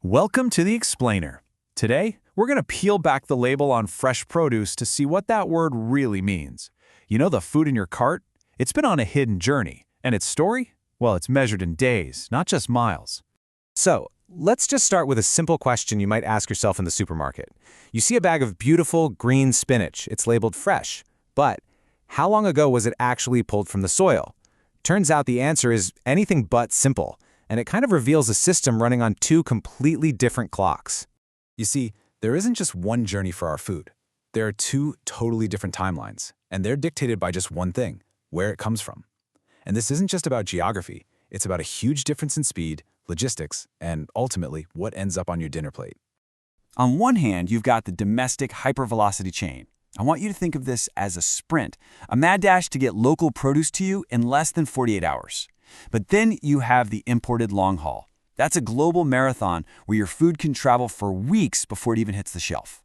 Welcome to the Explainer. Today, we're going to peel back the label on fresh produce to see what that word really means. You know the food in your cart? It's been on a hidden journey. And its story? Well, it's measured in days, not just miles. So, let's just start with a simple question you might ask yourself in the supermarket. You see a bag of beautiful green spinach. It's labeled fresh. But how long ago was it actually pulled from the soil? Turns out the answer is anything but simple, and it kind of reveals a system running on two completely different clocks. You see, there isn't just one journey for our food. There are two totally different timelines, and they're dictated by just one thing, where it comes from. And this isn't just about geography, it's about a huge difference in speed, logistics, and ultimately what ends up on your dinner plate. On one hand, you've got the domestic hypervelocity chain. I want you to think of this as a sprint, a mad dash to get local produce to you in less than 48 hours. But then you have the imported long haul. That's a global marathon where your food can travel for weeks before it even hits the shelf.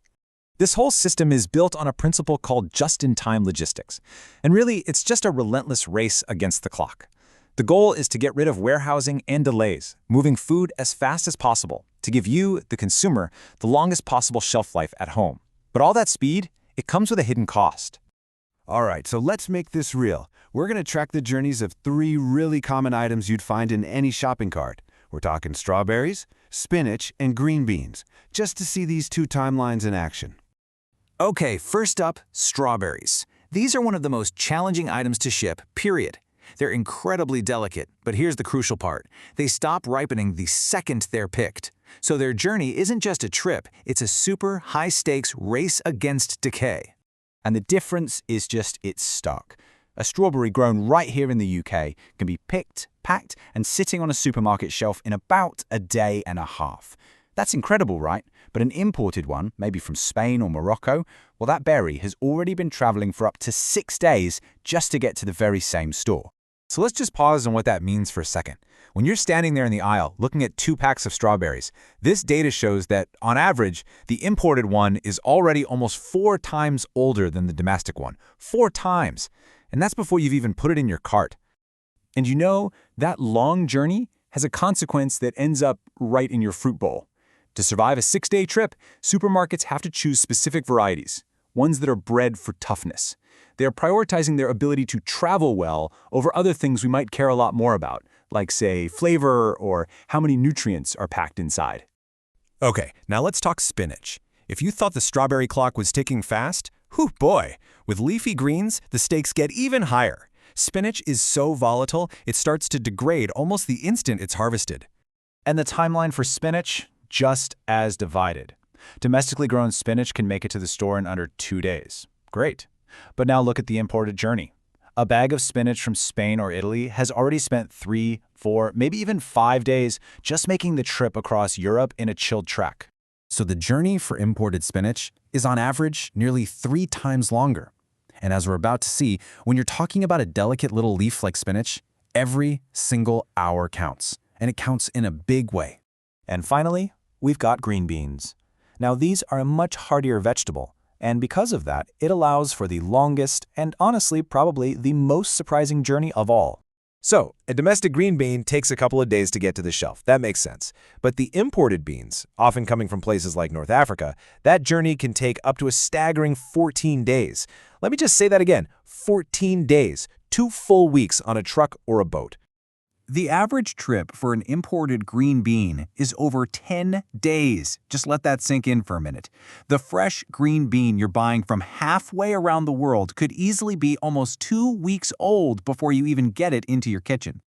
This whole system is built on a principle called just-in-time logistics. And really, it's just a relentless race against the clock. The goal is to get rid of warehousing and delays, moving food as fast as possible to give you, the consumer, the longest possible shelf life at home. But all that speed, it comes with a hidden cost. All right, so let's make this real. We're going to track the journeys of three really common items you'd find in any shopping cart. We're talking strawberries, spinach, and green beans, just to see these two timelines in action. Okay, first up, strawberries. These are one of the most challenging items to ship, period. They're incredibly delicate, but here's the crucial part. They stop ripening the second they're picked. So their journey isn't just a trip, it's a super high-stakes race against decay. And the difference is just its stock. A strawberry grown right here in the UK can be picked, packed, and sitting on a supermarket shelf in about a day and a half. That's incredible, right? But an imported one, maybe from Spain or Morocco, well, that berry has already been traveling for up to 6 days just to get to the very same store. So let's just pause on what that means for a second. When you're standing there in the aisle looking at 2 packs of strawberries, this data shows that, on average, the imported one is already almost 4 times older than the domestic one. 4 times! And that's before you've even put it in your cart. And you know, that long journey has a consequence that ends up right in your fruit bowl. To survive a 6-day trip, supermarkets have to choose specific varieties, ones that are bred for toughness. They are prioritizing their ability to travel well over other things we might care a lot more about, like, say, flavor or how many nutrients are packed inside. Okay, now let's talk spinach. If you thought the strawberry clock was ticking fast, whew boy, with leafy greens, the stakes get even higher. Spinach is so volatile, it starts to degrade almost the instant it's harvested. And the timeline for spinach, just as divided. Domestically grown spinach can make it to the store in under 2 days. Great. But now look at the imported journey. A bag of spinach from Spain or Italy has already spent 3, 4, maybe even 5 days just making the trip across Europe in a chilled trek. So the journey for imported spinach is on average nearly 3 times longer. And as we're about to see, when you're talking about a delicate little leaf like spinach, every single hour counts. And it counts in a big way. And finally, we've got green beans. Now these are a much hardier vegetable, and because of that, it allows for the longest and honestly probably the most surprising journey of all. So, a domestic green bean takes a couple of days to get to the shelf. That makes sense. But the imported beans, often coming from places like North Africa, that journey can take up to a staggering 14 days. Let me just say that again, 14 days, 2 full weeks on a truck or a boat. The average trip for an imported green bean is over 10 days. Just let that sink in for a minute. The fresh green bean you're buying from halfway around the world could easily be almost 2 weeks old before you even get it into your kitchen.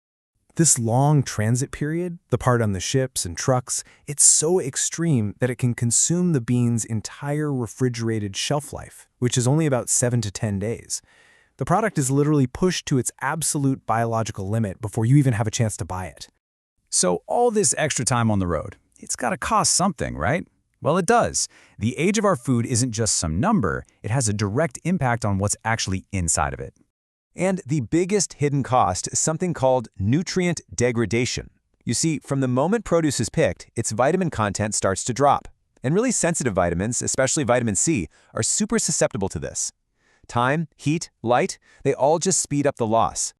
This long transit period, the part on the ships and trucks, it's so extreme that it can consume the bean's entire refrigerated shelf life, which is only about 7 to 10 days. The product is literally pushed to its absolute biological limit before you even have a chance to buy it. So all this extra time on the road, it's got to cost something, right? Well, it does. The age of our food isn't just some number, it has a direct impact on what's actually inside of it. And the biggest hidden cost is something called nutrient degradation. You see, from the moment produce is picked, its vitamin content starts to drop. And really sensitive vitamins, especially vitamin C, are super susceptible to this. Time, heat, light, they all just speed up the loss.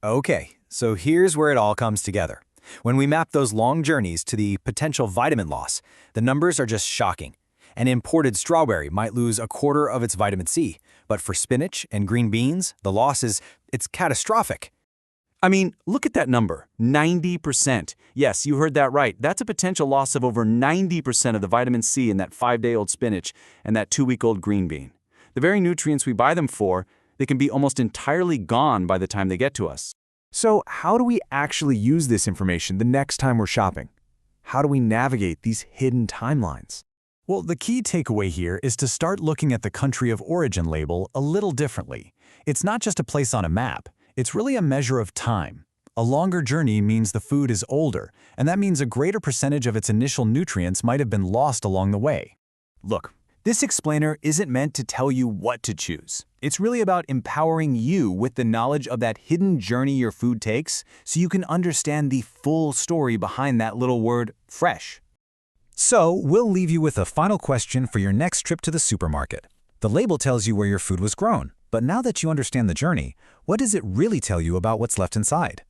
Okay, so here's where it all comes together. When we map those long journeys to the potential vitamin loss, the numbers are just shocking. An imported strawberry might lose a quarter of its vitamin C, but for spinach and green beans, the loss it's catastrophic. I mean, look at that number, 90%. Yes, you heard that right. That's a potential loss of over 90% of the vitamin C in that 5-day-old spinach and that 2-week-old green bean. The very nutrients we buy them for, they can be almost entirely gone by the time they get to us. So how do we actually use this information the next time we're shopping? How do we navigate these hidden timelines? Well, the key takeaway here is to start looking at the country of origin label a little differently. It's not just a place on a map. It's really a measure of time. A longer journey means the food is older, and that means a greater percentage of its initial nutrients might have been lost along the way. Look, this explainer isn't meant to tell you what to choose. It's really about empowering you with the knowledge of that hidden journey your food takes so you can understand the full story behind that little word, fresh. So, we'll leave you with a final question for your next trip to the supermarket. The label tells you where your food was grown, but now that you understand the journey, what does it really tell you about what's left inside?